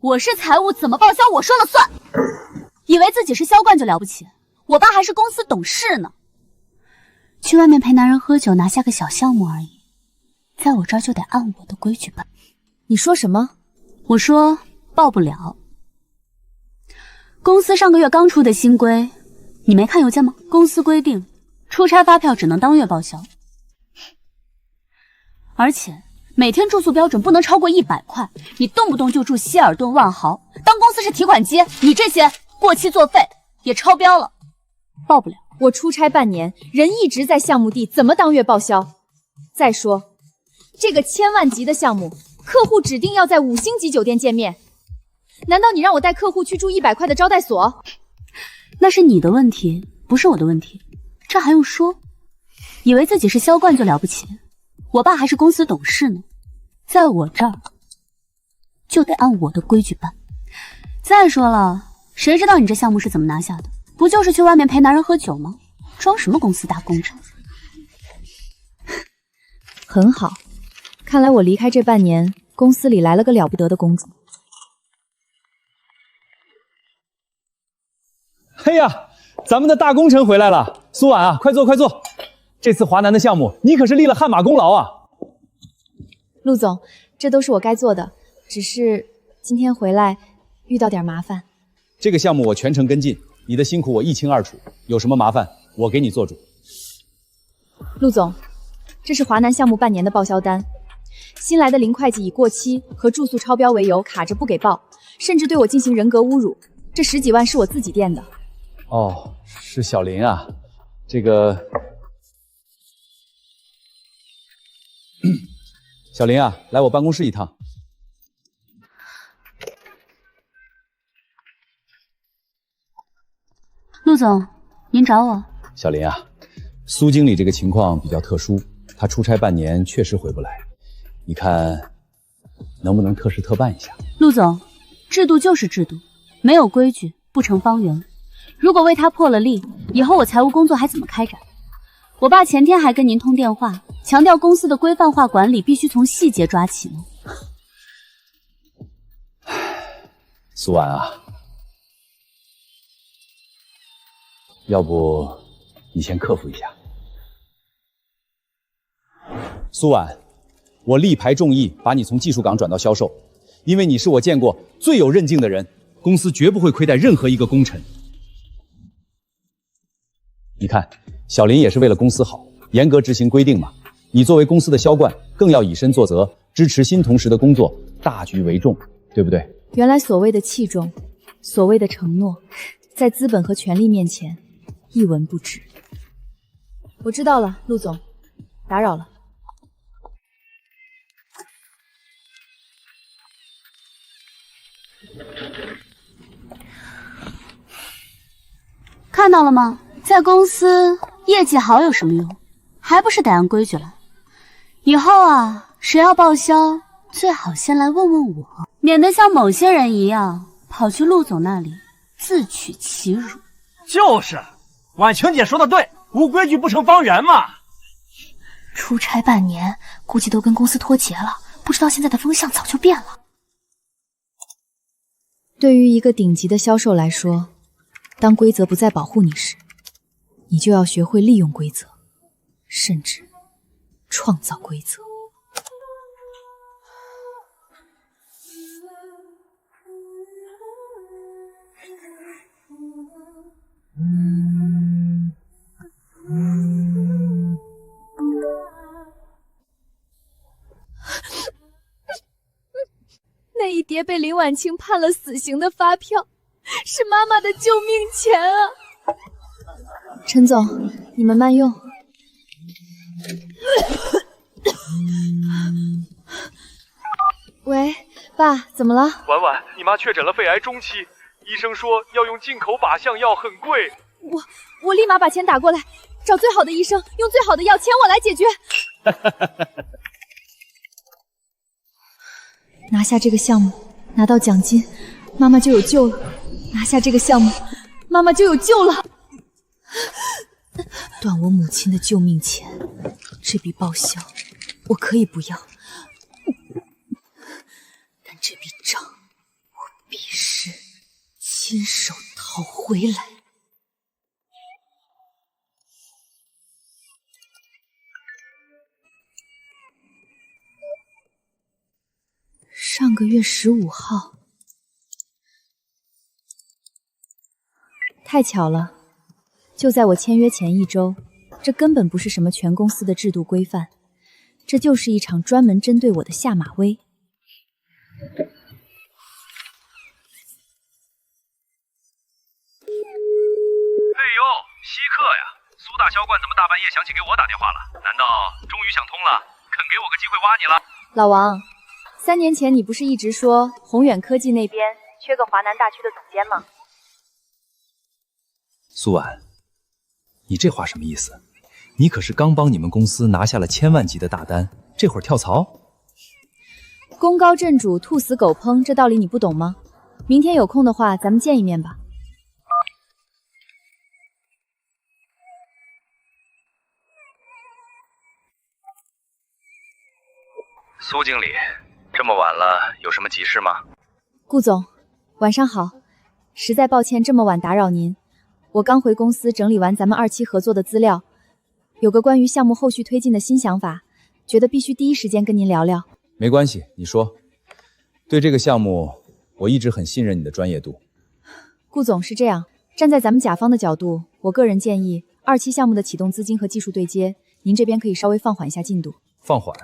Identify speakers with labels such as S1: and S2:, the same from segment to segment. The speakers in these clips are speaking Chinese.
S1: 我是财务，怎么报销我说了算。以为自己是销冠就了不起，我爸还是公司董事呢。去外面陪男人喝酒拿下个小项目而已，在我这儿就得按我的规矩办。
S2: 你说什么？
S1: 我说报不了。公司上个月刚出的新规，你没看邮件吗？公司规定，出差发票只能当月报销，而且每天住宿标准不能超过100块。你动不动就住希尔顿、万豪，当公司是提款机，你这些过期作废也超标了，报不了。
S2: 我出差半年，人一直在项目地，怎么当月报销？再说，这个千万级的项目，客户指定要在5星级酒店见面，难道你让我带客户去住100块的招待所？
S1: 那是你的问题，不是我的问题，这还用说？以为自己是销冠就了不起，我爸还是公司董事呢，在我这儿就得按我的规矩办。再说了，谁知道你这项目是怎么拿下的？不就是去外面陪男人喝酒吗？装什么公司大工程？
S2: 很好，看来我离开这半年，公司里来了个了不得的公主。
S3: 嘿呀，咱们的大功臣回来了，苏婉啊，快坐快坐。这次华南的项目，你可是立了汗马功劳啊！
S2: 陆总，这都是我该做的，只是今天回来遇到点麻烦。
S3: 这个项目我全程跟进，你的辛苦我一清二楚，有什么麻烦我给你做主。
S2: 陆总，这是华南项目半年的报销单，新来的林会计以过期和住宿超标为由卡着不给报，甚至对我进行人格侮辱。这10几万是我自己垫的。
S3: 哦，是小林啊，这个小林啊，来我办公室一趟。
S1: 陆总，您找我？
S3: 小林啊，苏经理这个情况比较特殊，他出差半年确实回不来，你看能不能特事特办一下？
S1: 陆总，制度就是制度，没有规矩不成方圆。如果为他破了例，以后我财务工作还怎么开展？我爸前天还跟您通电话，强调公司的规范化管理必须从细节抓起呢。
S3: 苏婉啊，要不你先克服一下。苏婉，我力排众议把你从技术岗转到销售，因为你是我见过最有韧劲的人，公司绝不会亏待任何一个功臣。你看，小林也是为了公司好，严格执行规定嘛。你作为公司的销冠，更要以身作则，支持新同事的工作，大局为重，对不对？
S2: 原来所谓的器重，所谓的承诺，在资本和权力面前一文不值。我知道了，陆总，打扰了。
S1: 看到了吗？在公司业绩好有什么用？还不是得按规矩来。以后啊，谁要报销，最好先来问问我，免得像某些人一样跑去陆总那里自取其辱。
S4: 就是，婉晴姐说的对，无规矩不成方圆嘛。
S5: 出差半年，估计都跟公司脱节了，不知道现在的风向早就变了。
S2: 对于一个顶级的销售来说，当规则不再保护你时，你就要学会利用规则，甚至创造规则。那一叠被林婉清判了死刑的发票，是妈妈的救命钱啊！陈总，你们慢用。喂，爸，怎么了？
S6: 婉婉，你妈确诊了肺癌中期，医生说要用进口靶向药，很贵。
S2: 我立马把钱打过来，找最好的医生，用最好的药，钱我来解决。拿下这个项目，拿到奖金，妈妈就有救了。拿下这个项目，妈妈就有救了。断我母亲的救命钱，这笔报销我可以不要，但这笔账我
S1: 亲手讨回来。上个月15号，
S2: 太巧了，就在我签约前1周。这根本不是什么全公司的制度规范，这就是一场专门针对我的下马威。
S6: 哎呦，稀客呀！苏大销冠怎么大半夜想起给我打电话了？难道终于想通了，肯给我个机会挖你了？
S2: 老王，3年前你不是一直说宏远科技那边缺个华南大区的总监吗？
S3: 苏婉，你这话什么意思？你可是刚帮你们公司拿下了1000万级的大单，这会儿跳槽？
S2: 功高震主，兔死狗烹，这道理你不懂吗？明天有空的话，咱们见一面吧。
S6: 苏经理，这么晚了，有什么急事吗？
S2: 顾总，晚上好，实在抱歉这么晚打扰您。我刚回公司整理完咱们2期合作的资料，有个关于项目后续推进的新想法，觉得必须第一时间跟您聊聊。
S3: 没关系，你说。对这个项目，我一直很信任你的专业度。
S2: 顾总，是这样，站在咱们甲方的角度，我个人建议2期项目的启动资金和技术对接，您这边可以稍微放缓一下进度。
S3: 放缓？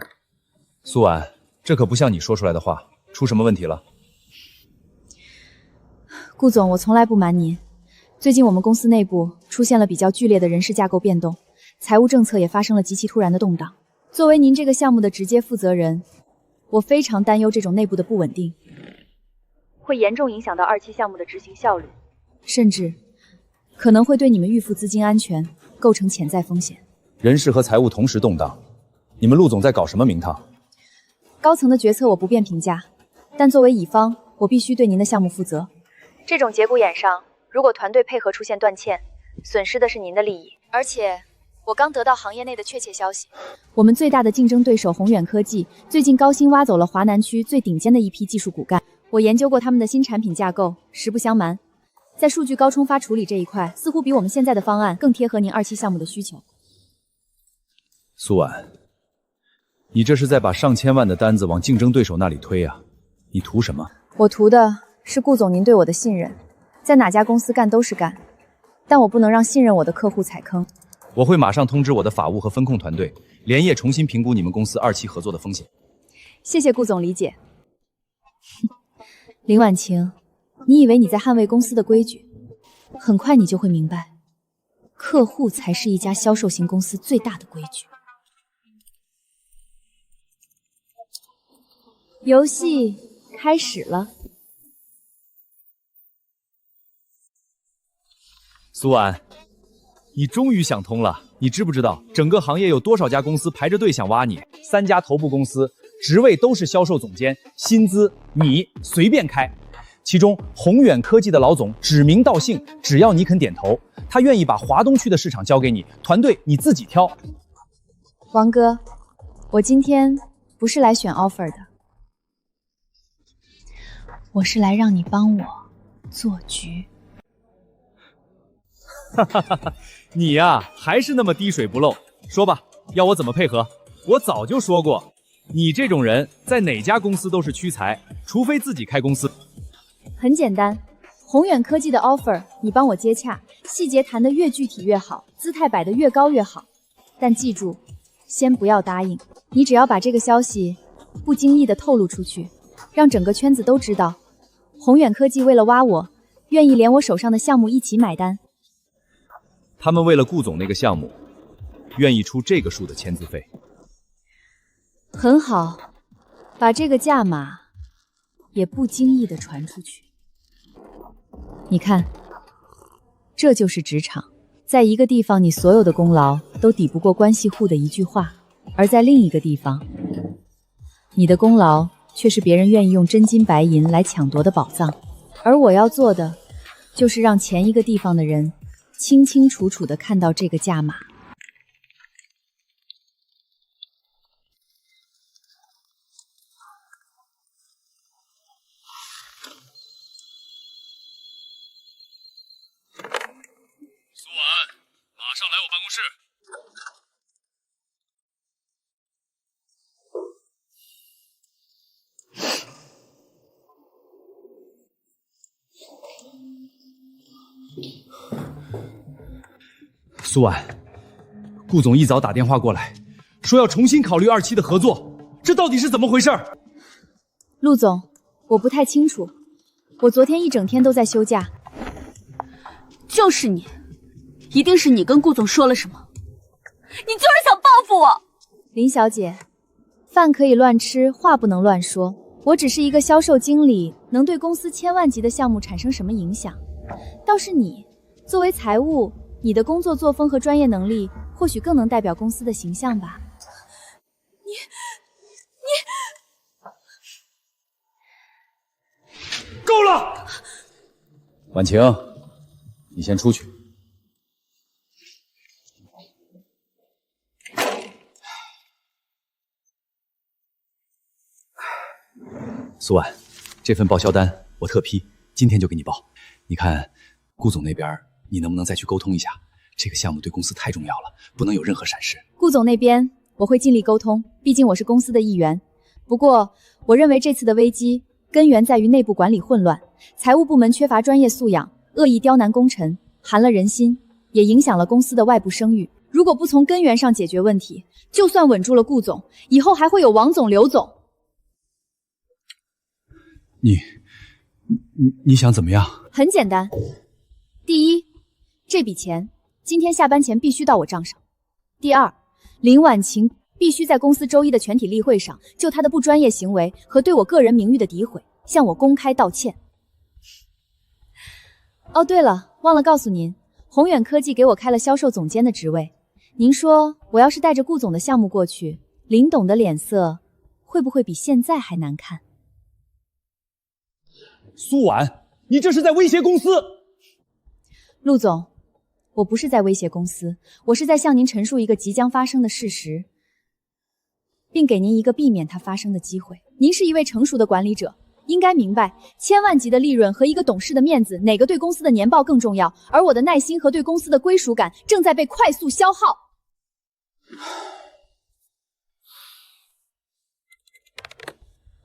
S3: 苏婉，这可不像你说出来的话，出什么问题了？
S2: 顾总，我从来不瞒您，最近我们公司内部出现了比较剧烈的人事架构变动，财务政策也发生了极其突然的动荡。作为您这个项目的直接负责人，我非常担忧这种内部的不稳定会严重影响到2期项目的执行效率，甚至可能会对你们预付资金安全构成潜在风险。
S3: 人事和财务同时动荡，你们陆总在搞什么名堂？
S2: 高层的决策我不便评价，但作为乙方，我必须对您的项目负责。这种节骨眼上，如果团队配合出现断欠，损失的是您的利益。而且我刚得到行业内的确切消息，我们最大的竞争对手宏远科技最近高薪挖走了华南区最顶尖的一批技术骨干。我研究过他们的新产品架构，实不相瞒，在数据高冲发处理这一块，似乎比我们现在的方案更贴合您2期项目的需求。
S3: 苏婉，你这是在把上千万的单子往竞争对手那里推啊？你图什么？
S2: 我图的是顾总您对我的信任，在哪家公司干都是干，但我不能让信任我的客户踩坑。
S3: 我会马上通知我的法务和风控团队，连夜重新评估你们公司2期合作的风险。
S2: 谢谢顾总理解。林婉晴，你以为你在捍卫公司的规矩，很快你就会明白，客户才是一家销售型公司最大的规矩。游戏开始了。
S3: 苏婉，你终于想通了。你知不知道整个行业有多少家公司排着队想挖你？3家头部公司，职位都是销售总监，薪资你随便开。其中宏远科技的老总指名道姓，只要你肯点头，他愿意把华东区的市场交给你，团队你自己挑。
S2: 王哥，我今天不是来选 offer 的，我是来让你帮我做局。
S3: 你呀，还是那么滴水不漏。说吧，要我怎么配合？我早就说过，你这种人在哪家公司都是屈才，除非自己开公司。
S2: 很简单，宏远科技的 offer 你帮我接洽，细节谈得越具体越好，姿态摆得越高越好。但记住，先不要答应。你只要把这个消息不经意地透露出去，让整个圈子都知道，宏远科技为了挖我，愿意连我手上的项目一起买单。
S3: 他们为了顾总那个项目，愿意出这个数的签字费。
S2: 很好，把这个价码也不经意地传出去。你看，这就是职场，在一个地方你所有的功劳都抵不过关系户的一句话，而在另一个地方，你的功劳却是别人愿意用真金白银来抢夺的宝藏。而我要做的，就是让前一个地方的人清清楚楚地看到这个价码。
S6: 上来我办公室。
S3: 苏婉，顾总一早打电话过来，说要重新考虑2期的合作，这到底是怎么回事？
S2: 陆总，我不太清楚，我昨天一整天都在休假。
S1: 就是你，一定是你跟顾总说了什么，你就是想报复我。
S2: 林小姐，饭可以乱吃，话不能乱说。我只是一个销售经理，能对公司千万级的项目产生什么影响？倒是你，作为财务，你的工作作风和专业能力，或许更能代表公司的形象吧。你，
S3: 够了！婉晴，你先出去。苏婉，这份报销单我特批，今天就给你报。你看，顾总那边你能不能再去沟通一下？这个项目对公司太重要了，不能有任何闪失。
S2: 顾总那边我会尽力沟通，毕竟我是公司的一员。不过，我认为这次的危机根源在于内部管理混乱，财务部门缺乏专业素养，恶意刁难功臣，寒了人心，也影响了公司的外部声誉。如果不从根源上解决问题，就算稳住了顾总，以后还会有王总、刘总。
S3: 你想怎么样？
S2: 很简单，第一，这笔钱今天下班前必须到我账上；第二，林婉晴必须在公司周一的全体例会上，就她的不专业行为和对我个人名誉的诋毁，向我公开道歉。哦，对了，忘了告诉您，宏远科技给我开了销售总监的职位。您说我要是带着顾总的项目过去，林董的脸色会不会比现在还难看？
S3: 苏婉，你这是在威胁公司！
S2: 陆总，我不是在威胁公司，我是在向您陈述一个即将发生的事实，并给您一个避免它发生的机会。您是一位成熟的管理者，应该明白千万级的利润和一个董事的面子，哪个对公司的年报更重要？而我的耐心和对公司的归属感正在被快速消耗。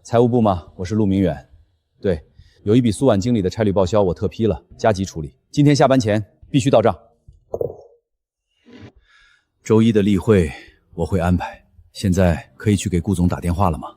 S3: 财务部吗？我是陆明远。对，有一笔苏婉经理的差旅报销，我特批了，加急处理。今天下班前必须到账。周一的例会我会安排，现在可以去给顾总打电话了吗？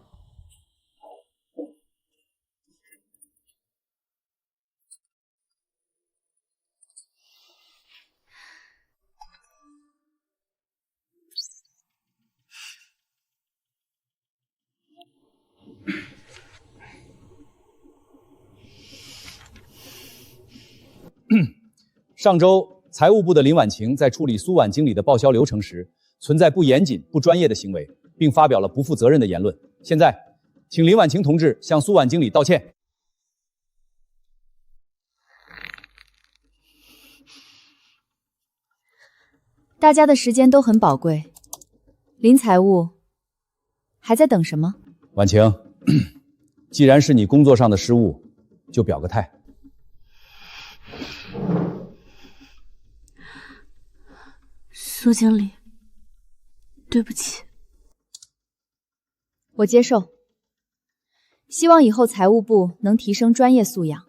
S3: 上周，财务部的林婉晴在处理苏婉经理的报销流程时，存在不严谨、不专业的行为，并发表了不负责任的言论。现在，请林婉晴同志向苏婉经理道歉。
S2: 大家的时间都很宝贵，林财务还在等什么？
S3: 婉晴，既然是你工作上的失误，就表个态。
S1: 苏经理，对不起。
S2: 我接受。希望以后财务部能提升专业素养，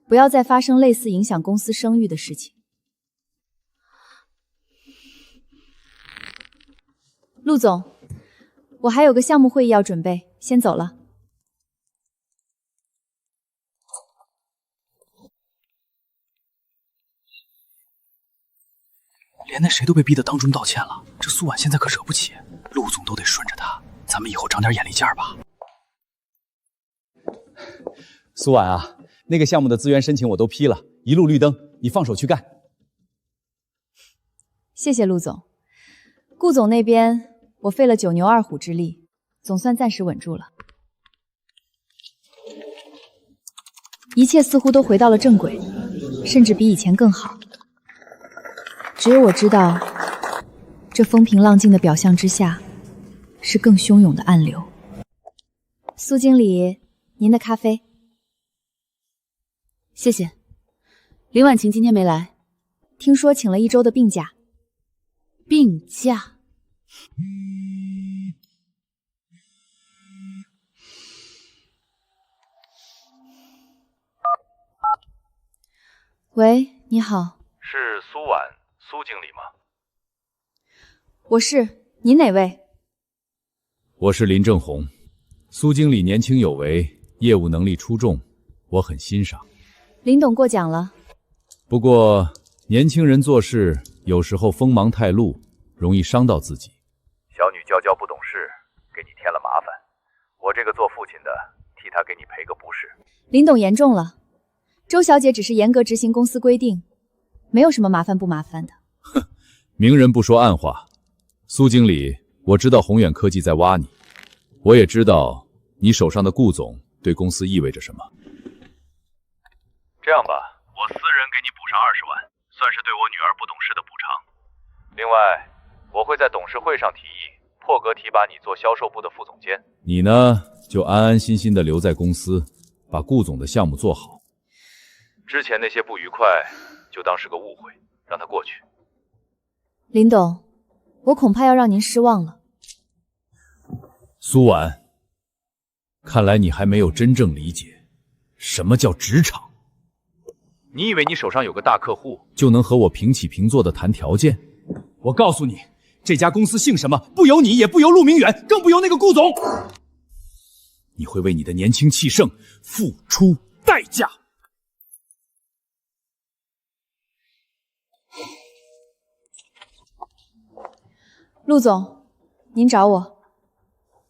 S2: 不要再发生类似影响公司声誉的事情。陆总，我还有个项目会议要准备，先走了。
S7: 连那谁都被逼得当众道歉了，这苏婉现在可惹不起，陆总都得顺着他，咱们以后长点眼力劲儿吧。
S3: 苏婉啊，那个项目的资源申请我都批了，一路绿灯，你放手去干。
S2: 谢谢陆总。顾总那边我费了9牛2虎之力，总算暂时稳住了。一切似乎都回到了正轨，甚至比以前更好。只有我知道，这风平浪静的表象之下，是更汹涌的暗流。苏经理，您的咖啡。
S1: 谢谢。林婉晴今天没来，
S2: 听说请了1周的病假，病假。喂，你好。
S6: 是苏婉，苏经理吗？
S2: 我是，您哪位？
S3: 我是林正红。苏经理年轻有为，业务能力出众，我很欣赏。
S2: 林董过奖了。
S3: 不过，年轻人做事有时候锋芒太露，容易伤到自己。
S6: 小女娇娇不懂事，给你添了麻烦。我这个做父亲的，替她给你赔个不是。
S2: 林董言重了，周小姐只是严格执行公司规定，没有什么麻烦不麻烦的。
S3: 哼，明人不说暗话。苏经理，我知道宏远科技在挖你，我也知道你手上的顾总对公司意味着什么。
S6: 这样吧，我私人给你补上20万，算是对我女儿不懂事的补偿。另外，我会在董事会上提议破格提拔你做销售部的副总监。
S3: 你呢，就安安心心的留在公司，把顾总的项目做好。
S6: 之前那些不愉快，就当是个误会，让它过去。
S2: 林董，我恐怕要让您失望了。
S3: 苏婉，看来你还没有真正理解什么叫职场。
S6: 你以为你手上有个大客户，
S3: 就能和我平起平坐的谈条件？我告诉你，这家公司姓什么，不由你，也不由陆明远，更不由那个顾总。你会为你的年轻气盛付出代价。
S2: 陆总，您找我。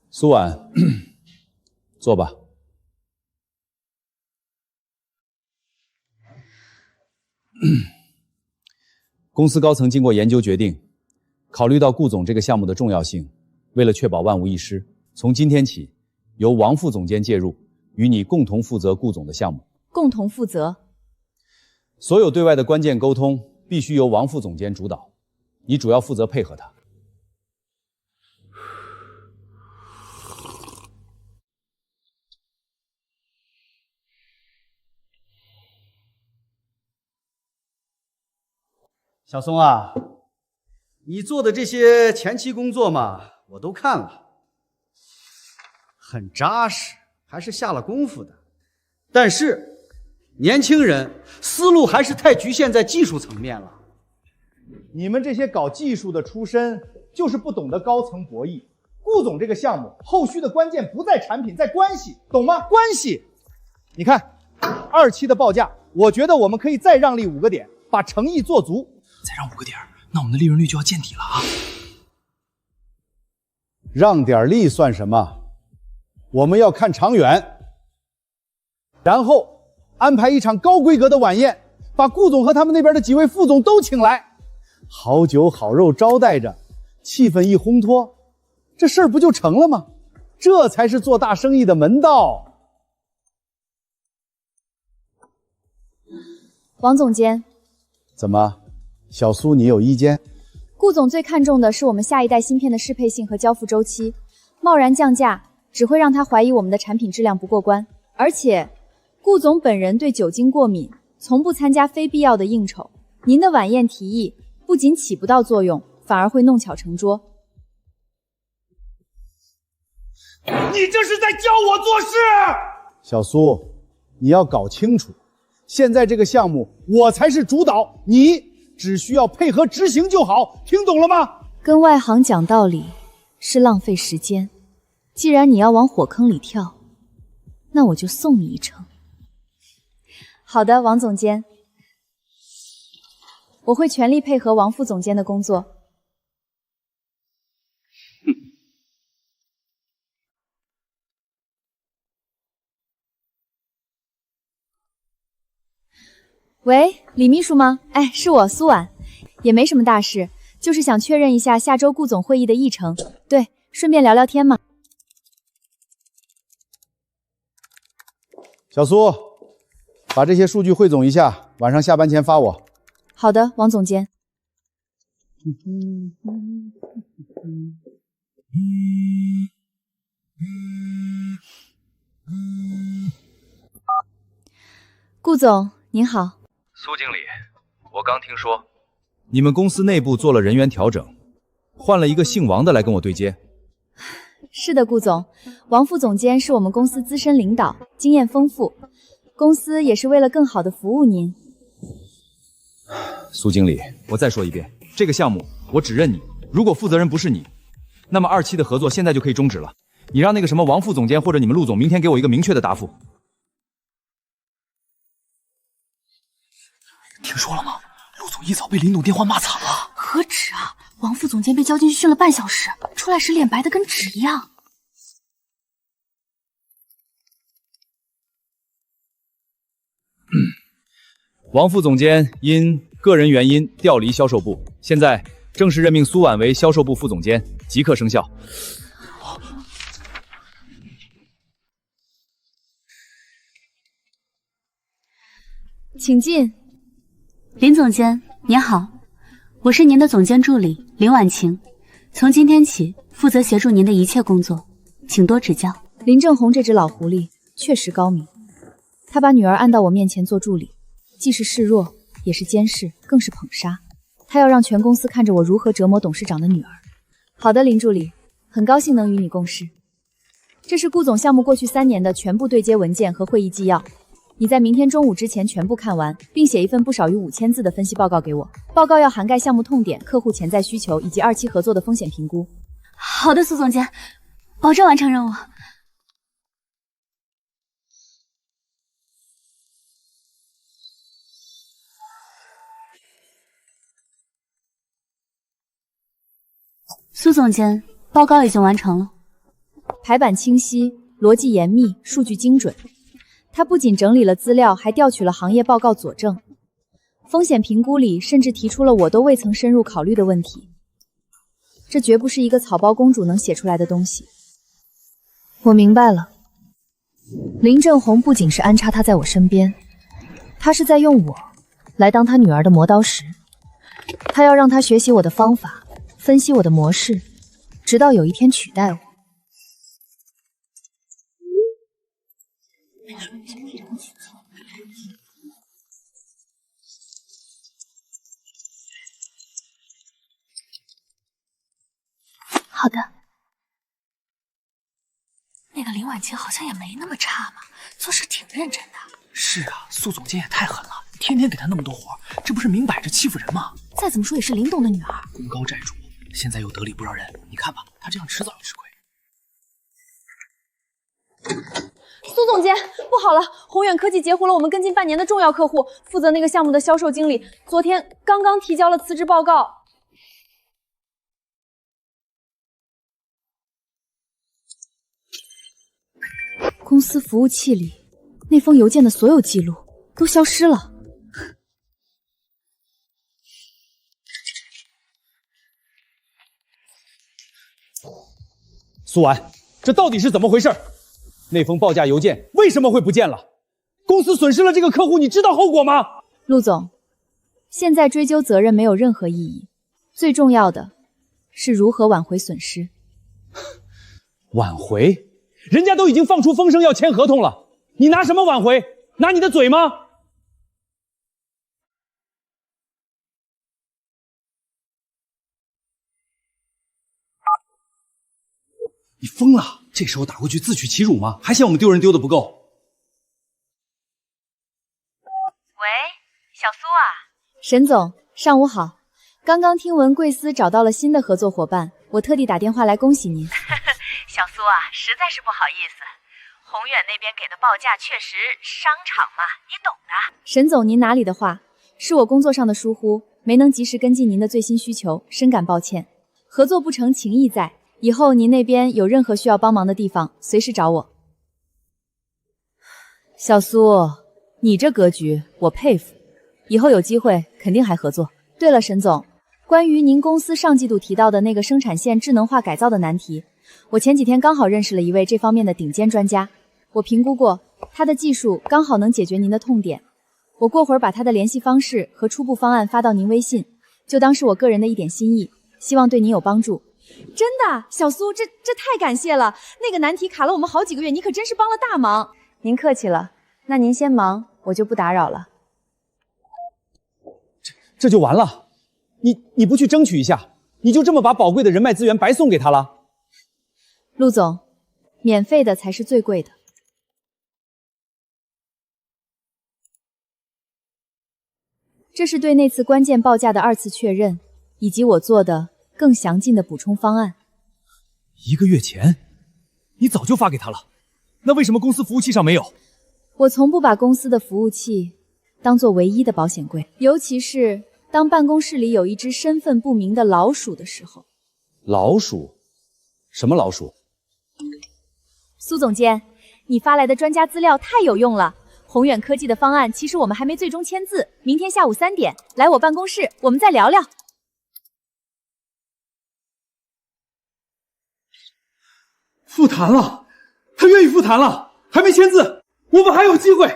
S3: 苏婉，坐吧。公司高层经过研究决定，考虑到顾总这个项目的重要性，为了确保万无一失，从今天起，由王副总监介入，与你共同负责顾总的项目。
S2: 共同负责。
S3: 所有对外的关键沟通必须由王副总监主导，你主要负责配合他。
S8: 小松啊，你做的这些前期工作嘛，我都看了，很扎实，还是下了功夫的。但是，年轻人思路还是太局限在技术层面了。
S9: 你们这些搞技术的出身，就是不懂得高层博弈。顾总这个项目，后续的关键不在产品，在关系，懂吗？关系。你看，2期的报价，我觉得我们可以再让利5个点，把诚意做足。
S7: 再让5个点，那我们的利润率就要见底了啊！
S9: 让点利算什么？我们要看长远。然后安排一场高规格的晚宴，把顾总和他们那边的几位副总都请来，好酒好肉招待着，气氛一烘托，这事儿不就成了吗？这才是做大生意的门道。
S2: 王总监，
S9: 怎么？小苏，你有意见？
S2: 顾总最看重的是我们下一代芯片的适配性和交付周期，贸然降价只会让他怀疑我们的产品质量不过关。而且，顾总本人对酒精过敏，从不参加非必要的应酬。您的晚宴提议不仅起不到作用，反而会弄巧成拙。
S9: 你这是在教我做事！小苏，你要搞清楚，现在这个项目我才是主导，你只需要配合执行就好，听懂了吗？
S2: 跟外行讲道理是浪费时间。既然你要往火坑里跳，那我就送你一程。好的，王总监，我会全力配合王副总监的工作。喂，李秘书吗？哎，是我，苏婉，也没什么大事，就是想确认一下下周顾总会议的议程，对，顺便聊聊天嘛。
S9: 小苏，把这些数据汇总一下，晚上下班前发我。
S2: 好的，王总监。顾总，您好。
S6: 苏经理，我刚听说，
S3: 你们公司内部做了人员调整，换了一个姓王的来跟我对接。
S2: 是的，顾总，王副总监是我们公司资深领导，经验丰富，公司也是为了更好的服务您。
S3: 苏经理，我再说一遍，这个项目我只认你，如果负责人不是你，那么2期的合作现在就可以终止了。你让那个什么王副总监或者你们陆总明天给我一个明确的答复。
S7: 听说了吗？陆总一早被林董电话骂惨了。
S5: 何止啊！王副总监被叫进去训了半小时，出来时脸白的跟纸一样。
S3: 王副总监因个人原因调离销售部，现在正式任命苏婉为销售部副总监，即刻生效。
S2: 请进。
S1: 林总监您好，我是您的总监助理林婉晴，从今天起负责协助您的一切工作，请多指教。
S2: 林正红这只老狐狸确实高明，他把女儿按到我面前做助理，既是示弱，也是监视，更是捧杀。他要让全公司看着我如何折磨董事长的女儿。好的，林助理，很高兴能与你共事。这是顾总项目过去3年的全部对接文件和会议纪要，你在明天中午之前全部看完，并写一份不少于5000字的分析报告给我。报告要涵盖项目痛点、客户潜在需求以及2期合作的风险评估。
S1: 好的，苏总监，保证完成任务。苏总监，报告已经完成了，
S2: 排版清晰，逻辑严密，数据精准。他不仅整理了资料，还调取了行业报告佐证。风险评估里甚至提出了我都未曾深入考虑的问题。这绝不是一个草包公主能写出来的东西。我明白了，林正红不仅是安插他在我身边，他是在用我来当他女儿的磨刀石。他要让他学习我的方法，分析我的模式，直到有一天取代我。
S5: 好的。那个林婉晴好像也没那么差嘛，做事挺认真的。
S7: 是啊，苏总监也太狠了，天天给他那么多活，这不是明摆着欺负人吗？
S5: 再怎么说也是林董的女儿，
S7: 功高债主，现在又得理不饶人，你看吧，他这样迟早要吃亏。
S2: 苏总监，不好了！宏远科技截胡了我们跟进半年的重要客户，负责那个项目的销售经理，昨天刚刚提交了辞职报告。公司服务器里那封邮件的所有记录都消失了。
S3: 苏婉，这到底是怎么回事？那封报价邮件为什么会不见了？公司损失了这个客户，你知道后果吗？
S2: 陆总，现在追究责任没有任何意义，最重要的是如何挽回损失。
S3: 挽回？人家都已经放出风声要签合同了，你拿什么挽回？拿你的嘴吗？
S9: 你疯了？这时候打过去自取其辱吗？还嫌我们丢人丢的不够？
S10: 喂，小苏啊。
S2: 沈总，上午好。刚刚听闻贵司找到了新的合作伙伴，我特地打电话来恭喜您。
S10: 小苏啊，实在是不好意思，宏远那边给的报价确实商场嘛，你懂的。
S2: 沈总，您哪里的话，是我工作上的疏忽，没能及时跟进您的最新需求，深感抱歉。合作不成，情谊在，以后您那边有任何需要帮忙的地方，随时找我。小苏，你这格局我佩服，以后有机会肯定还合作。对了，沈总，关于您公司上季度提到的那个生产线智能化改造的难题，我前几天刚好认识了一位这方面的顶尖专家，我评估过，他的技术刚好能解决您的痛点。我过会儿把他的联系方式和初步方案发到您微信，就当是我个人的一点心意，希望对您有帮助。真的，小苏，这太感谢了！那个难题卡了我们好几个月，你可真是帮了大忙。您客气了，那您先忙，我就不打扰了。
S3: 这就完了？你不去争取一下，你就这么把宝贵的人脉资源白送给他了？
S2: 陆总，免费的才是最贵的。这是对那次关键报价的2次确认，以及我做的更详尽的补充方案。
S3: 1个月前，你早就发给他了，那为什么公司服务器上没有？
S2: 我从不把公司的服务器当作唯一的保险柜，尤其是当办公室里有一只身份不明的老鼠的时候。
S3: 老鼠？什么老鼠？
S2: 苏总监，你发来的专家资料太有用了。宏远科技的方案其实我们还没最终签字，明天下午3点来我办公室，我们再聊聊。
S9: 复谈了，他愿意复谈了，还没签字，我们还有机会。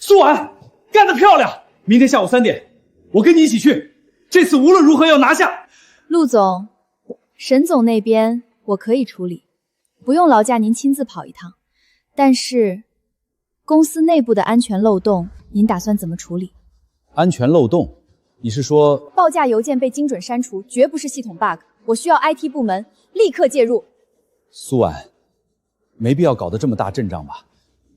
S9: 苏婉，干得漂亮！明天下午3点，我跟你一起去。这次无论如何要拿下。
S2: 陆总，沈总那边我可以处理，不用劳驾您亲自跑一趟。但是公司内部的安全漏洞，您打算怎么处理？
S3: 安全漏洞？你是说
S2: 报价邮件被精准删除，绝不是系统 bug， 我需要 IT 部门立刻介入。
S3: 苏婉，没必要搞得这么大阵仗吧，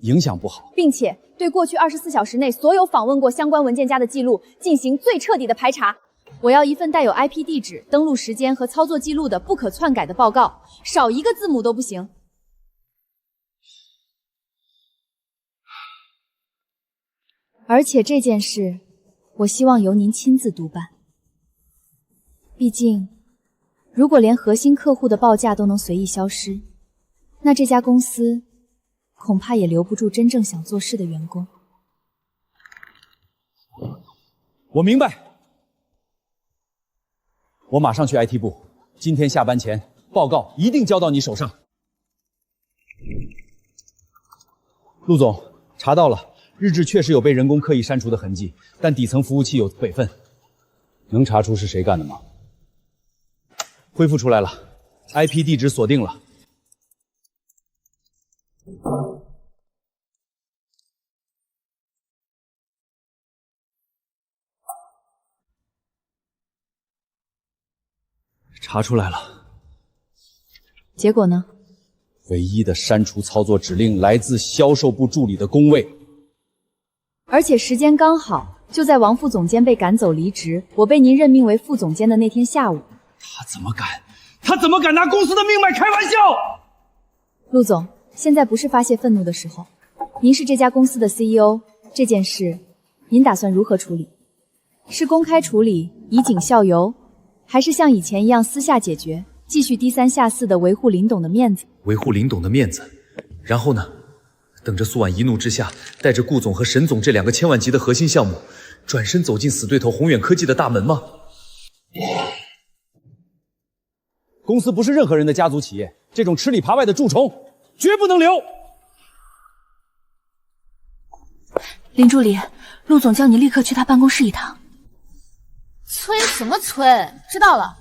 S3: 影响不好。
S2: 并且对过去24小时内所有访问过相关文件夹的记录进行最彻底的排查。我要一份带有 IP 地址、登录时间和操作记录的不可篡改的报告，少一个字母都不行。而且这件事，我希望由您亲自督办。毕竟，如果连核心客户的报价都能随意消失，那这家公司恐怕也留不住真正想做事的员工。
S3: 我明白，我马上去 IT 部，今天下班前报告一定交到你手上。陆总，查到了。日志确实有被人工刻意删除的痕迹，但底层服务器有备份，能查出是谁干的吗？恢复出来了 ，IP 地址锁定了。查出来了。
S2: 结果呢？
S3: 唯一的删除操作指令来自销售部助理的工位。
S2: 而且时间刚好就在王副总监被赶走离职，我被您任命为副总监的那天下午。
S9: 他怎么敢？他怎么敢拿公司的命脉开玩笑？
S2: 陆总，现在不是发泄愤怒的时候。您是这家公司的 CEO， 这件事您打算如何处理？是公开处理以儆效尤，还是像以前一样私下解决，继续低三下四的维护林董的面子？
S7: 维护林董的面子，然后呢？等着苏婉一怒之下，带着顾总和沈总这2个千万级的核心项目，转身走进死对头宏远科技的大门吗？
S3: 公司不是任何人的家族企业，这种吃里扒外的蛀虫绝不能留。
S5: 林助理，陆总叫你立刻去他办公室一趟。
S11: 催什么催？知道了。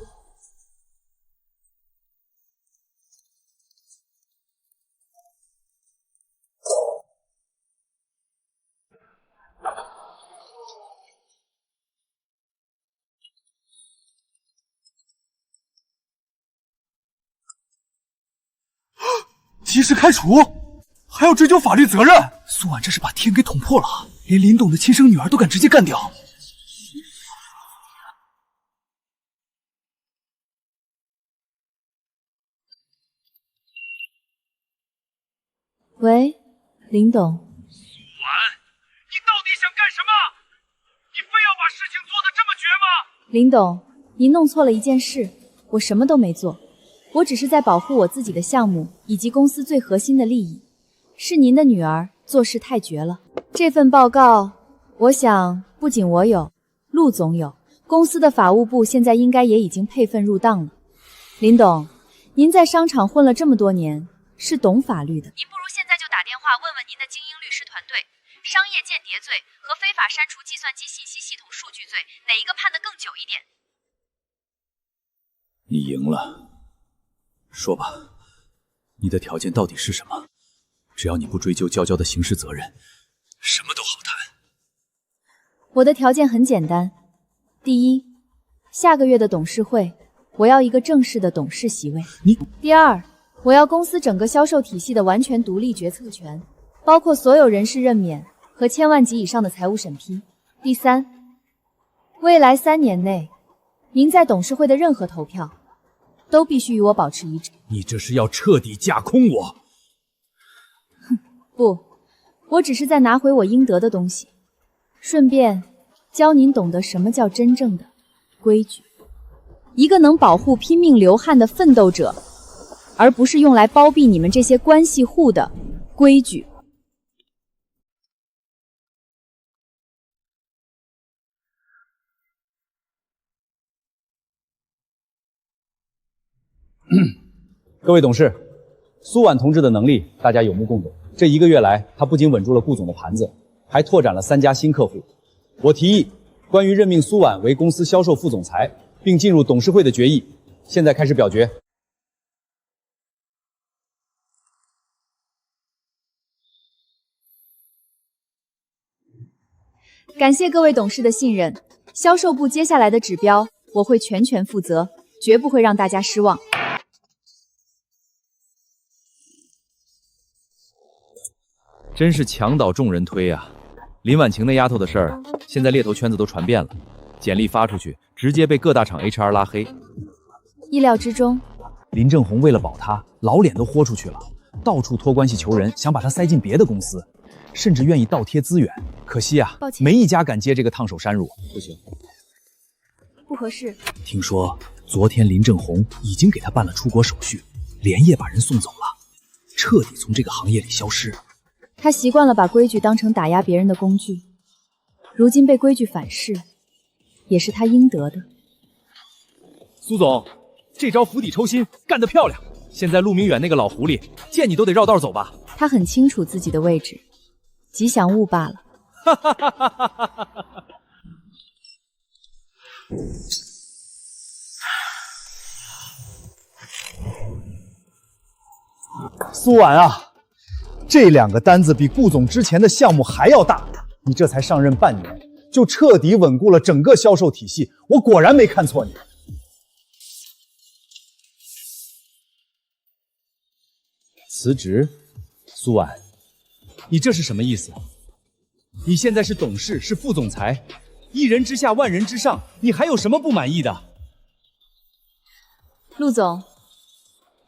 S9: 及时开除，还要追究法律责任。苏婉这是把天给捅破了，连林董的亲生女儿都敢直接干掉。
S2: 喂，林董。
S4: 婉，你到底想干什么？你非要把事情做得这么绝吗？
S2: 林董，您弄错了一件事，我什么都没做。我只是在保护我自己的项目以及公司最核心的利益，是您的女儿做事太绝了。这份报告，我想不仅我有，陆总有，公司的法务部现在应该也已经配份入档了。林董，您在商场混了这么多年，是懂法律的。
S10: 您不如现在就打电话问问您的精英律师团队，商业间谍罪和非法删除计算机信息系统数据罪，哪一个判得更久一点？
S7: 你赢了。说吧，你的条件到底是什么？只要你不追究娇娇的刑事责任，什么都好谈。
S2: 我的条件很简单，第一，下个月的董事会我要一个正式的董事席位。
S3: 你
S2: 第二，我要公司整个销售体系的完全独立决策权，包括所有人事任免和千万级以上的财务审批。第三，未来3年内，您在董事会的任何投票都必须与我保持一致。
S3: 你这是要彻底架空我？
S2: 不，我只是在拿回我应得的东西，顺便教您懂得什么叫真正的规矩，一个能保护拼命流汗的奋斗者，而不是用来包庇你们这些关系户的规矩。
S3: 各位董事，苏婉同志的能力大家有目共睹。这1个月来，他不仅稳住了顾总的盘子，还拓展了3家新客户。我提议关于任命苏婉为公司销售副总裁，并进入董事会的决议，现在开始表决。
S2: 感谢各位董事的信任，销售部接下来的指标我会全权负责，绝不会让大家失望。
S3: 真是墙倒众人推啊！林婉晴那丫头的事儿，现在猎头圈子都传遍了，简历发出去，直接被各大厂 HR 拉黑。
S2: 意料之中。
S3: 林正红为了保她，老脸都豁出去了，到处托关系求人，想把她塞进别的公司，甚至愿意倒贴资源。可惜啊，没一家敢接这个烫手山芋。不行，
S2: 不合适。
S3: 听说昨天林正红已经给他办了出国手续，连夜把人送走了，彻底从这个行业里消失。
S2: 他习惯了把规矩当成打压别人的工具，如今被规矩反噬，也是他应得的。
S3: 苏总，这招釜底抽薪，干得漂亮！现在陆明远那个老狐狸，见你都得绕道走吧？
S2: 他很清楚自己的位置，吉祥物罢了。
S3: 哈哈哈哈哈哈！
S9: 苏婉啊，这2个单子比顾总之前的项目还要大，你这才上任半年，就彻底稳固了整个销售体系，我果然没看错你。
S3: 辞职？苏婉，你这是什么意思？你现在是董事，是副总裁，一人之下，万人之上，你还有什么不满意的？
S2: 陆总，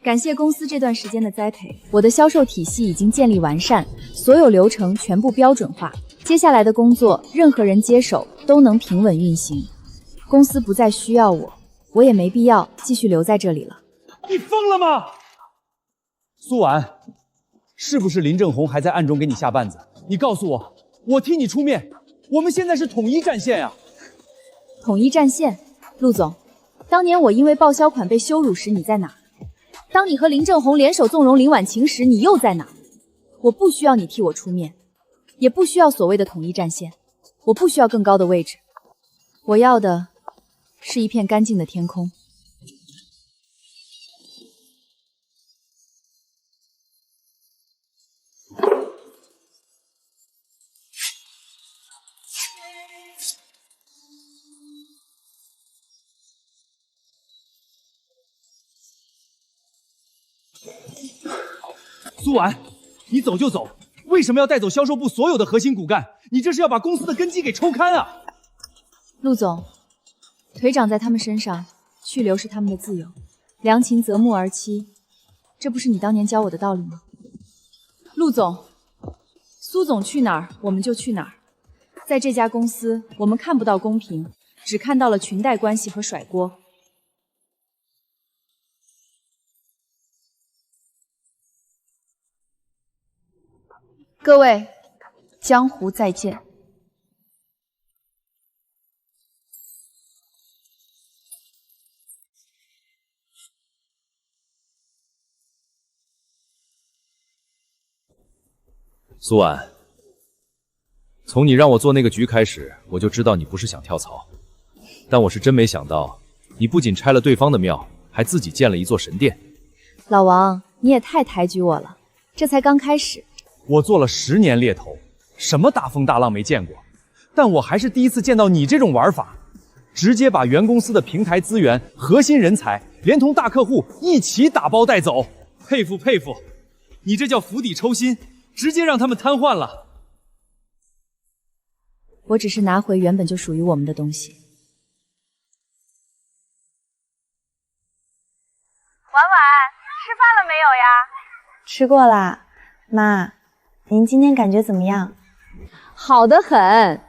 S2: 感谢公司这段时间的栽培，我的销售体系已经建立完善，所有流程全部标准化。接下来的工作，任何人接手都能平稳运行。公司不再需要我，我也没必要继续留在这里了。
S3: 你疯了吗？苏婉，是不是林正红还在暗中给你下绊子？你告诉我，我替你出面。我们现在是统一战线呀！
S2: 统一战线，陆总，当年我因为报销款被羞辱时，你在哪？当你和林正红联手纵容林婉晴时，你又在哪？我不需要你替我出面，也不需要所谓的统一战线，我不需要更高的位置，我要的是一片干净的天空。
S3: 苏婉，你走就走，为什么要带走销售部所有的核心骨干？你这是要把公司的根基给抽开啊！
S2: 陆总，腿长在他们身上，去留是他们的自由，良禽择木而栖，这不是你当年教我的道理吗？陆总，苏总去哪儿我们就去哪儿。在这家公司，我们看不到公平，只看到了裙带关系和甩锅。
S11: 各位，江湖再见。
S3: 苏婉，从你让我做那个局开始，我就知道你不是想跳槽，但我是真没想到，你不仅拆了对方的庙，还自己建了一座神殿。
S2: 老王，你也太抬举我了，这才刚开始。
S3: 我做了10年猎头，什么大风大浪没见过，但我还是第一次见到你这种玩法。直接把原公司的平台资源、核心人才，连同大客户一起打包带走。佩服佩服，你这叫釜底抽薪，直接让他们瘫痪了。
S2: 我只是拿回原本就属于我们的东西。
S10: 婉婉，吃饭了没有呀？
S12: 吃过啦，妈，您今天感觉怎么样？
S13: 好得很。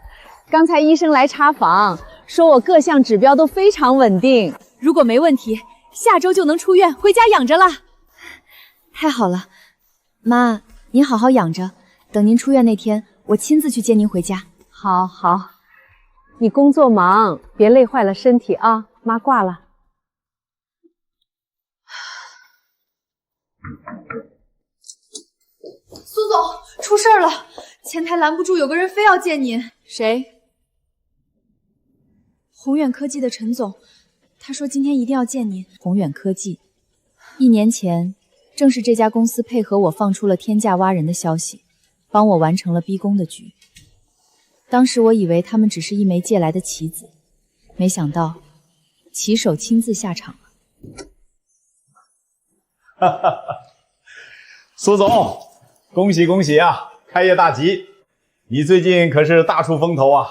S13: 刚才医生来查房，说我各项指标都非常稳定。
S2: 如果没问题，下周就能出院回家养着了。太好了，妈，您好好养着，等您出院那天，我亲自去接您回家。
S13: 好，好，你工作忙，别累坏了身体啊。妈挂了。
S2: 苏总，出事了！前台拦不住，有个人非要见您。谁？宏远科技的陈总，他说今天一定要见您。宏远科技，1年前，正是这家公司配合我放出了天价挖人的消息，帮我完成了逼宫的局。当时我以为他们只是一枚借来的棋子，没想到棋手亲自下场了。
S9: 哈哈哈，苏总，恭喜恭喜啊，开业大吉！你最近可是大出风头啊。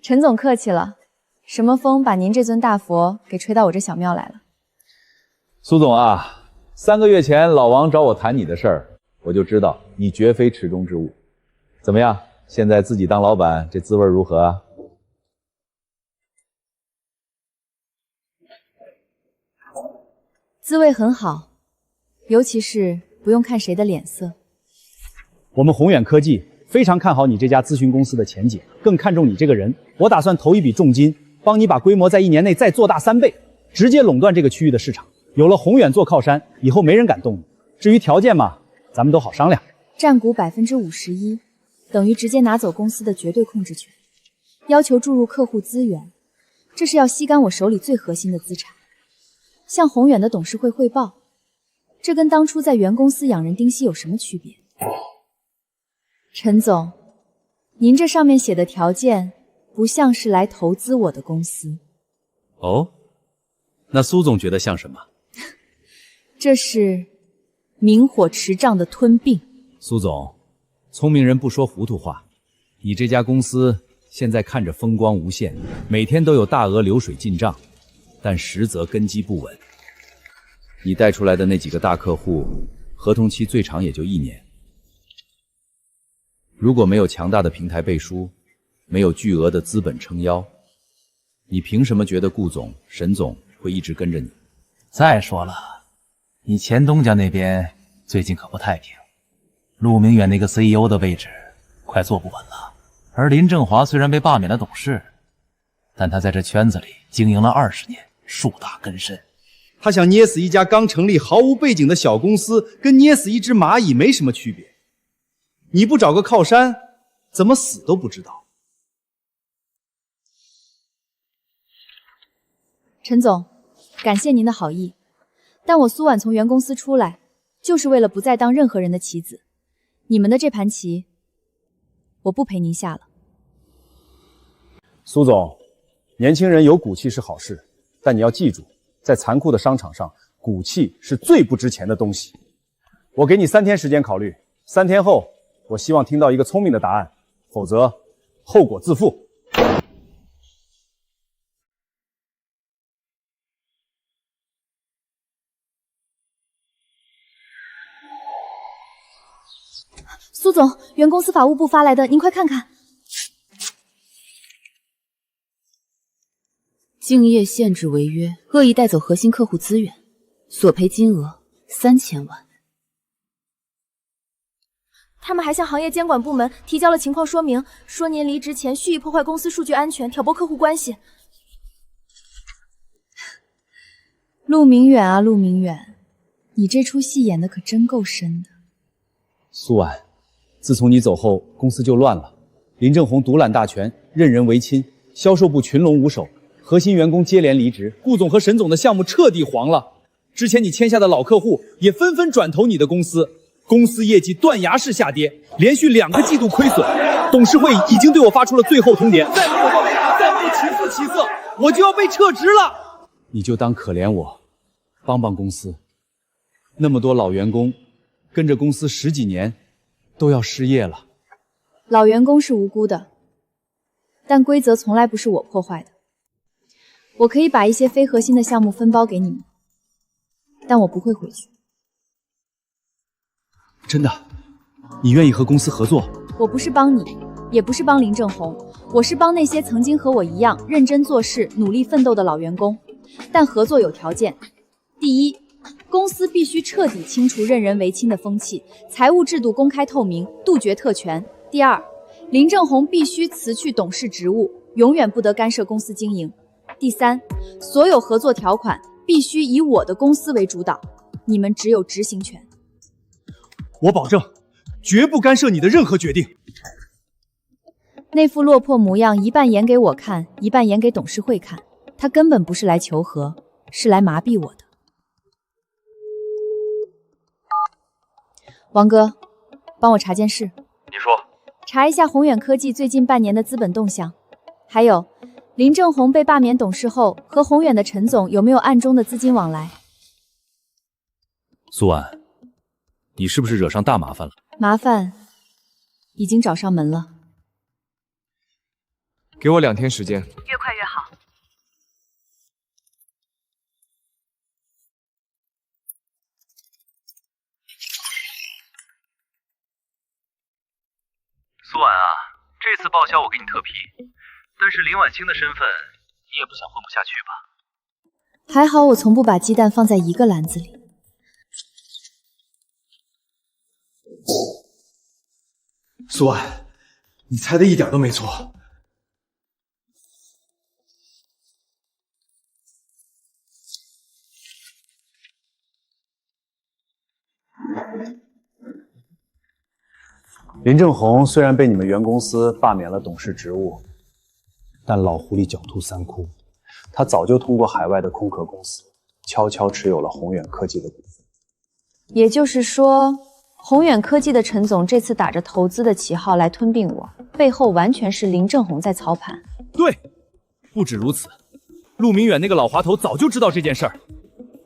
S2: 陈总客气了，什么风把您这尊大佛给吹到我这小庙来了？
S3: 苏总啊，3个月前老王找我谈你的事儿，我就知道你绝非池中之物。怎么样，现在自己当老板，这滋味如何啊？
S2: 滋味很好，尤其是不用看谁的脸色。
S9: 我们宏远科技非常看好你这家咨询公司的前景，更看重你这个人。我打算投一笔重金，帮你把规模在1年内再做大3倍，直接垄断这个区域的市场。有了宏远做靠山，以后没人敢动你。至于条件嘛，咱们都好商量。
S2: 占股51%，等于直接拿走公司的绝对控制权，要求注入客户资源，这是要吸干我手里最核心的资产。向宏远的董事会汇报，这跟当初在原公司养人丁息有什么区别？陈总，您这上面写的条件不像是来投资我的公司。
S3: 哦，那苏总觉得像什么？
S2: 这是明火持杖的吞并。
S3: 苏总，聪明人不说糊涂话，你这家公司现在看着风光无限，每天都有大额流水进账，但实则根基不稳。你带出来的那几个大客户，合同期最长也就1年。如果没有强大的平台背书，没有巨额的资本撑腰，你凭什么觉得顾总、沈总会一直跟着你？
S14: 再说了，你前东家那边最近可不太平，陆明远那个 CEO 的位置快坐不稳了。而林正华虽然被罢免了董事，但他在这圈子里经营了20年，树大根深。
S8: 他想捏死一家刚成立毫无背景的小公司，跟捏死一只蚂蚁没什么区别。你不找个靠山，怎么死都不知道。
S2: 陈总，感谢您的好意，但我苏婉从原公司出来，就是为了不再当任何人的棋子。你们的这盘棋，我不陪您下了。
S9: 苏总，年轻人有骨气是好事，但你要记住，在残酷的商场上，骨气是最不值钱的东西。我给你3天时间考虑，3天后，我希望听到一个聪明的答案，否则后果自负。
S2: 苏总，原公司法务部发来的，您快看看。
S1: 竞业限制违约，恶意带走核心客户资源，索赔金额3000万。
S5: 他们还向行业监管部门提交了情况说明，说您离职前蓄意破坏公司数据安全，挑拨客户关系。
S2: 陆明远啊，陆明远，你这出戏演的可真够深的。
S3: 苏婉，自从你走后，公司就乱了。林正宏独揽大权，任人唯亲，销售部群龙无首，核心员工接连离职，顾总和沈总的项目彻底黄了。之前你签下的老客户也纷纷转投你的公司，公司业绩断崖式下跌，连续2个季度亏损。董事会已经对我发出了最后通牒，再没有报价，再没有起色，我就要被撤职了。你就当可怜我，帮帮公司。那么多老员工跟着公司10几年，都要失业了。
S2: 老员工是无辜的，但规则从来不是我破坏的。我可以把一些非核心的项目分包给你们，但我不会回去。
S3: 真的？你愿意和公司合作？
S2: 我不是帮你，也不是帮林正红，我是帮那些曾经和我一样认真做事、努力奋斗的老员工。但合作有条件：第一，公司必须彻底清除任人唯亲的风气，财务制度公开透明，杜绝特权。第二，林正红必须辞去董事职务，永远不得干涉公司经营。第三，所有合作条款必须以我的公司为主导，你们只有执行权。
S3: 我保证，绝不干涉你的任何决定。
S2: 那副落魄模样，一半演给我看，一半演给董事会看。他根本不是来求和，是来麻痹我的。王哥，帮我查件事。
S6: 你说。
S2: 查一下宏远科技最近半年的资本动向，还有林正红被罢免董事后，和宏远的陈总有没有暗中的资金往来？
S3: 苏婉，你是不是惹上大麻烦了？
S2: 麻烦已经找上门了。
S3: 给我2天时间，
S10: 越快越好。
S6: 苏婉啊，这次报销我给你特批，但是林婉清的身份你也不想混不下去吧？
S2: 还好我从不把鸡蛋放在一个篮子里。
S9: 苏婉，你猜的一点都没错。林正红虽然被你们原公司罢免了董事职务，但老狐狸狡兔3窟，他早就通过海外的空壳公司悄悄持有了宏远科技的股份。
S2: 也就是说，宏远科技的陈总这次打着投资的旗号来吞并我，背后完全是林正红在操盘。
S3: 对，不止如此，陆明远那个老滑头早就知道这件事儿。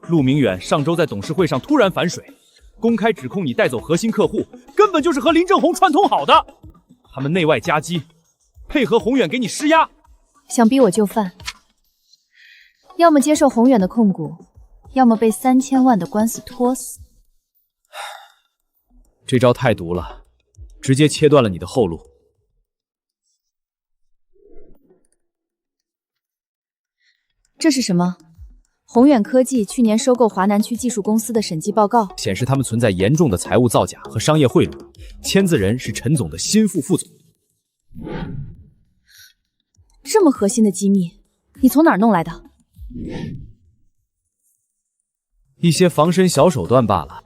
S3: 陆明远上周在董事会上突然反水，公开指控你带走核心客户，根本就是和林正红串通好的。他们内外夹击，配合宏远给你施压，
S2: 想逼我就范，要么接受宏远的控股，要么被3000万的官司拖死。
S3: 这招太毒了，直接切断了你的后路。
S2: 这是什么？宏远科技去年收购华南区技术公司的审计报告，
S3: 显示他们存在严重的财务造假和商业贿赂，签字人是陈总的心腹副总。
S2: 这么核心的机密，你从哪儿弄来的？
S3: 一些防身小手段罢了。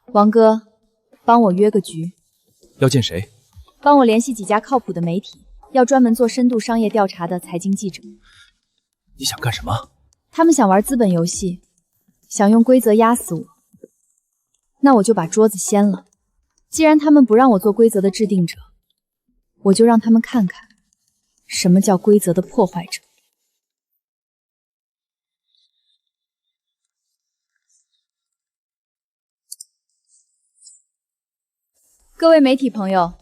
S2: 王哥，帮我约个局。
S3: 要见谁？
S2: 帮我联系几家靠谱的媒体，要专门做深度商业调查的财经记者。
S3: 你想干什么？
S2: 他们想玩资本游戏，想用规则压死我。那我就把桌子掀了。既然他们不让我做规则的制定者，我就让他们看看什么叫规则的破坏者。各位媒体朋友，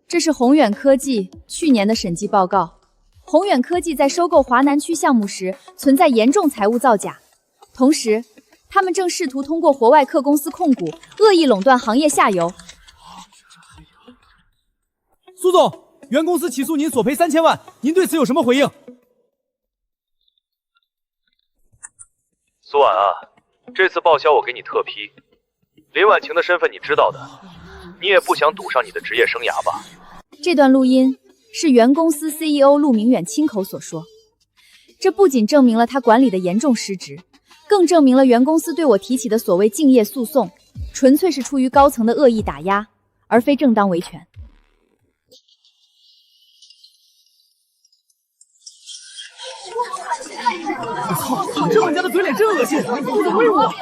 S2: 这是宏远科技去年的审计报告。宏远科技在收购华南区项目时存在严重财务造假，同时，他们正试图通过国外客公司控股，恶意垄断行业下游。
S3: 苏总，原公司起诉您索赔3000万，您对此有什么回应？
S6: 苏婉啊，这次报销我给你特批，林婉晴的身份你知道的，你也不想赌上你的职业生涯吧？
S2: 这段录音是原公司 CEO 陆明远亲口所说，这不仅证明了他管理的严重失职，更证明了原公司对我提起的所谓竞业诉讼，纯粹是出于高层的恶意打压，而非正当维权。
S3: 我操，这玩家的嘴脸真恶心，不怎么喂我。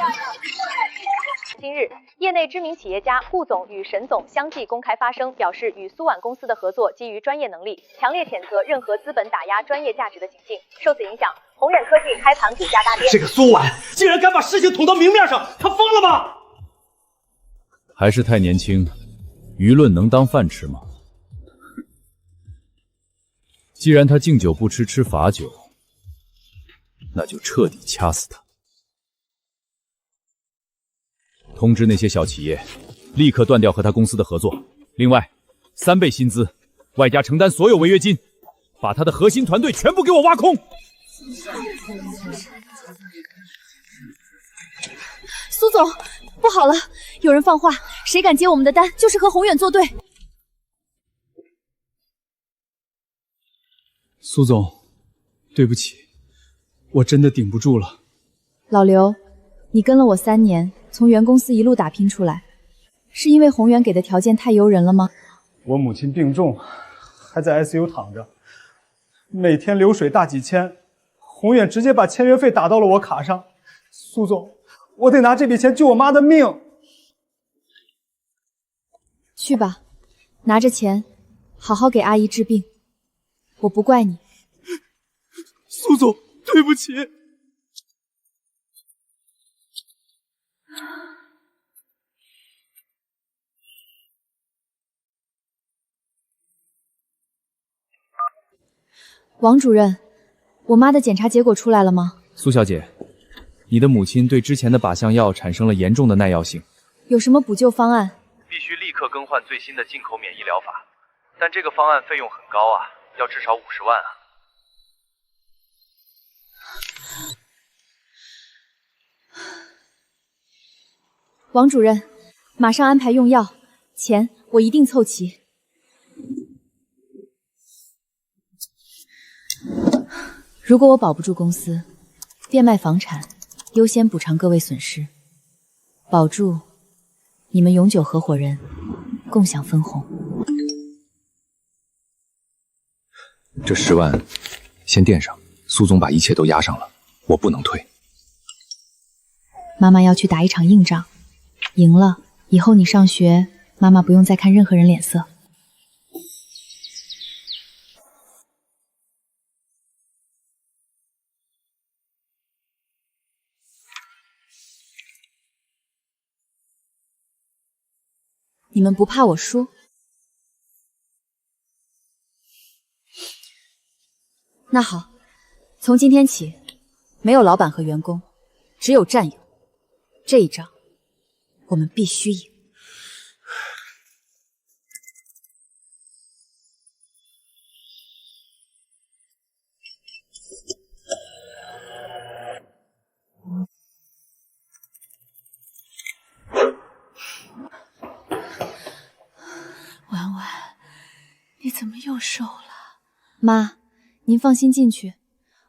S10: 今日，业内知名企业家顾总与沈总相继公开发声，表示与苏婉公司的合作基于专业能力，强烈谴责任何资本打压专业价值的行径。受此影响，宏远科技开盘股价大跌。
S4: 这个苏婉竟然敢把事情捅到明面上，他疯了吗？
S3: 还是太年轻，舆论能当饭吃吗？既然他敬酒不吃吃罚酒，那就彻底掐死他。通知那些小企业，立刻断掉和他公司的合作。另外，3倍薪资，外加承担所有违约金，把他的核心团队全部给我挖空。
S2: 苏总，不好了，有人放话，谁敢接我们的单，就是和宏远作对。
S9: 苏总，对不起，我真的顶不住了。
S2: 老刘，你跟了我3年，从原公司一路打拼出来，是因为宏远给的条件太诱人了吗？
S15: 我母亲病重，还在 ICU 躺着，每天流水大几千，宏远直接把签约费打到了我卡上。苏总，我得拿这笔钱救我妈的命。
S2: 去吧，拿着钱，好好给阿姨治病。我不怪你。
S15: 苏总，对不起。
S2: 王主任，我妈的检查结果出来了吗？
S3: 苏小姐，你的母亲对之前的靶向药产生了严重的耐药性，
S2: 有什么补救方案？
S6: 必须立刻更换最新的进口免疫疗法，但这个方案费用很高啊，要至少50万啊。
S2: 王主任，马上安排用药，钱我一定凑齐。如果我保不住公司，变卖房产，优先补偿各位损失，保住你们永久合伙人，共享分红。
S7: 这10万先垫上，苏总把一切都押上了，我不能退。
S2: 妈妈要去打一场硬仗，赢了以后你上学，妈妈不用再看任何人脸色。你们不怕我输？那好，从今天起，没有老板和员工，只有战友。这一仗，我们必须赢。
S11: 婉婉，你怎么又瘦了？
S2: 妈，您放心进去，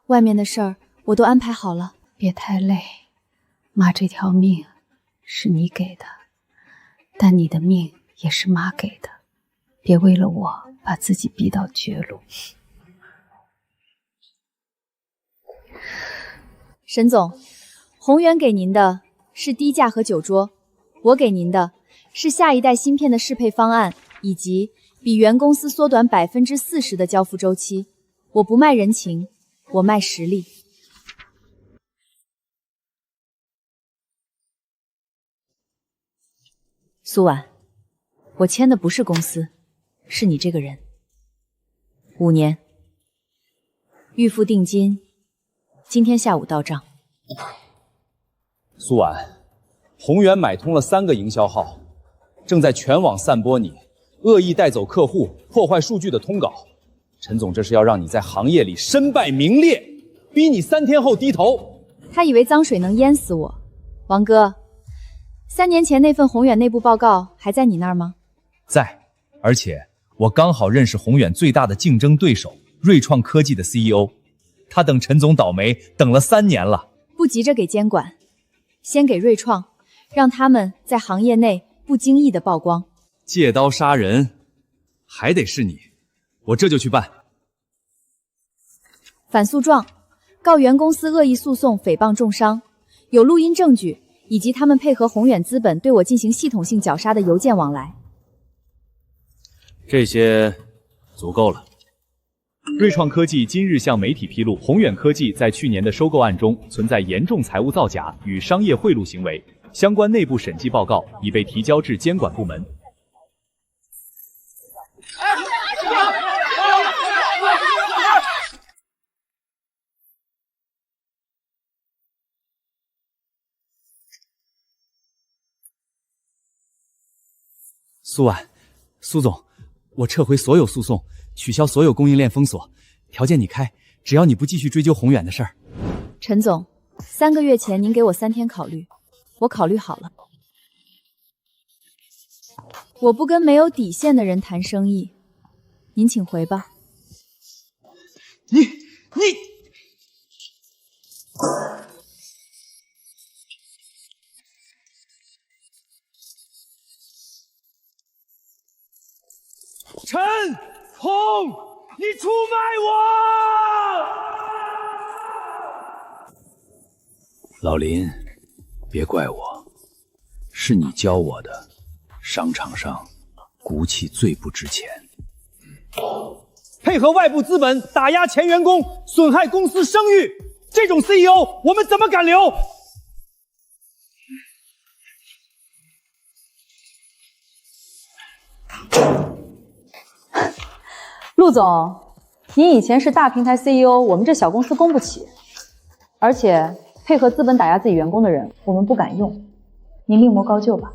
S2: 外面的事儿我都安排好了。
S11: 别太累，妈这条命是你给的，但你的命也是妈给的，别为了我把自己逼到绝路。
S2: 沈总，宏远给您的是低价和酒桌，我给您的是下一代芯片的适配方案，以及比原公司缩短40%的交付周期。我不卖人情，我卖实力。苏婉，我签的不是公司，是你这个人。5年，预付定金，今天下午到账。
S3: 苏婉，宏远买通了3个营销号，正在全网散播你恶意带走客户、破坏数据的通稿。陈总这是要让你在行业里身败名裂，逼你3天后低头。
S2: 他以为脏水能淹死我。王哥，3年前那份宏远内部报告还在你那儿吗？
S3: 在，而且我刚好认识宏远最大的竞争对手瑞创科技的 CEO， 他等陈总倒霉等了3年了。
S2: 不急着给监管，先给瑞创，让他们在行业内不经意的曝光。
S3: 借刀杀人，还得是你，我这就去办。
S2: 反诉状，告原公司恶意诉讼诽谤重伤，有录音证据，以及他们配合宏远资本对我进行系统性绞杀的邮件往来。
S3: 这些足够了。瑞创科技今日向媒体披露，宏远科技在去年的收购案中存在严重财务造假与商业贿赂行为，相关内部审计报告已被提交至监管部门。苏婉，苏总，我撤回所有诉讼，取消所有供应链封锁，条件你开，只要你不继续追究宏远的事儿。
S2: 陈总，3个月前您给我3天考虑，我考虑好了。我不跟没有底线的人谈生意，您请回吧。
S3: 你陈红，你出卖我！
S14: 老林，别怪我，是你教我的。商场上骨气最不值钱。
S9: 配合外部资本打压前员工，损害公司声誉，这种 CEO 我们怎么敢留？
S13: 陆总，您以前是大平台 CEO， 我们这小公司供不起，而且配合资本打压自己员工的人，我们不敢用。您另谋高就吧。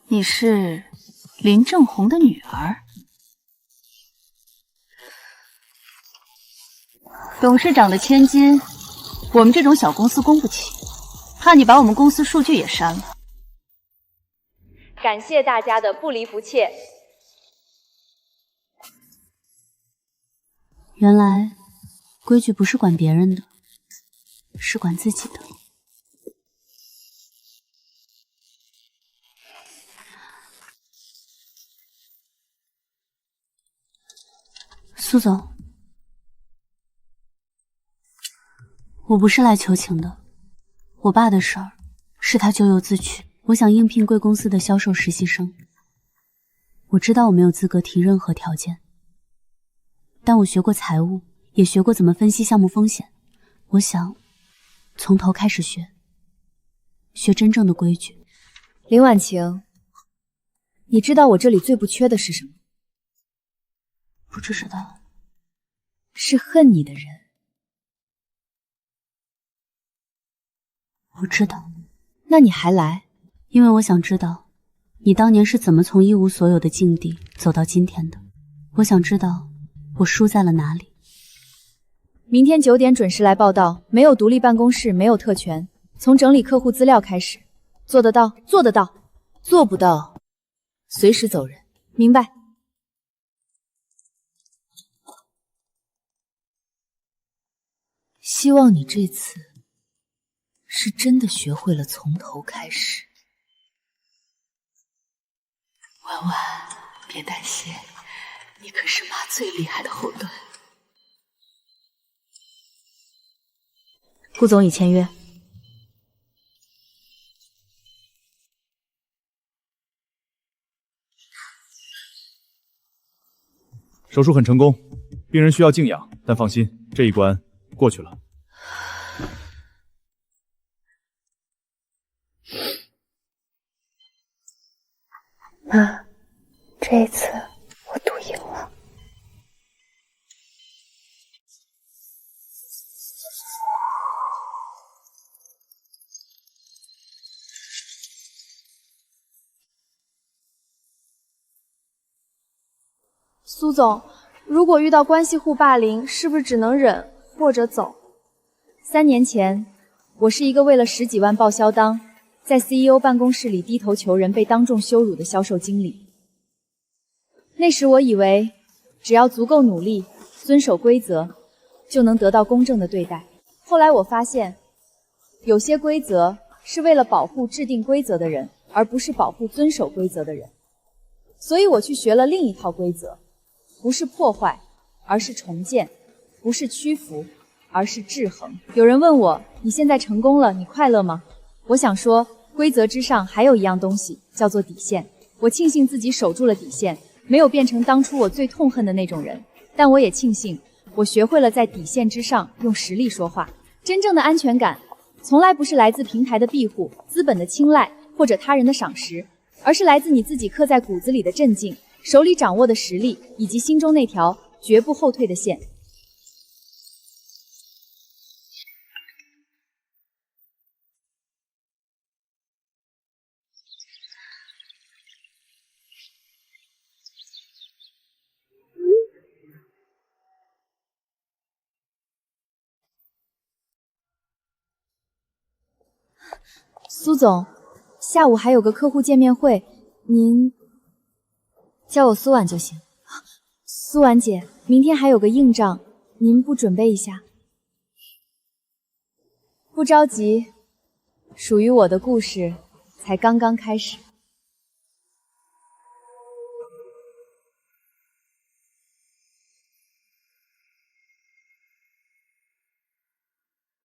S11: 你是林正红的女儿？董事长的千金，我们这种小公司供不起，怕你把我们公司数据也删了。
S10: 感谢大家的不离不弃。
S1: 原来规矩不是管别人的，是管自己的。苏总，我不是来求情的，我爸的事儿是他咎由自取。我想应聘贵公司的销售实习生，我知道我没有资格提任何条件，但我学过财务，也学过怎么分析项目风险。我想从头开始学真正的规矩。
S2: 林婉晴，你知道我这里最不缺的是什么？
S1: 不知道。
S2: 是恨你的人。
S1: 我知道。
S2: 那你还来？
S1: 因为我想知道你当年是怎么从一无所有的境地走到今天的。我想知道我输在了哪里。
S2: 明天9点准时来报道，没有独立办公室，没有特权，从整理客户资料开始。做得到，做得到；做不到，随时走人。明白？希望你这次是真的学会了从头开始。
S11: 婉婉，别担心，你可是妈最厉害的后盾。
S2: 顾总已签约。
S3: 手术很成功，病人需要静养，但放心，这一关过去了。
S12: 妈，这一次我赌赢了。
S5: 苏总，如果遇到关系户霸凌，是不是只能忍或者走
S2: ？3年前，我是一个为了10几万报销单，在 CEO 办公室里低头求人被当众羞辱的销售经理。那时我以为，只要足够努力，遵守规则，就能得到公正的对待。后来我发现，有些规则是为了保护制定规则的人，而不是保护遵守规则的人。所以我去学了另一套规则，不是破坏，而是重建，不是屈服，而是制衡。有人问我，你现在成功了，你快乐吗？我想说，规则之上还有一样东西，叫做底线。我庆幸自己守住了底线，没有变成当初我最痛恨的那种人。但我也庆幸，我学会了在底线之上用实力说话。真正的安全感，从来不是来自平台的庇护、资本的青睐或者他人的赏识，而是来自你自己刻在骨子里的镇静，手里掌握的实力，以及心中那条绝不后退的线。苏总，下午还有个客户见面会，您叫我苏婉就行。苏婉姐，明天还有个硬仗，您不准备一下？不着急，属于我的故事才刚刚开始。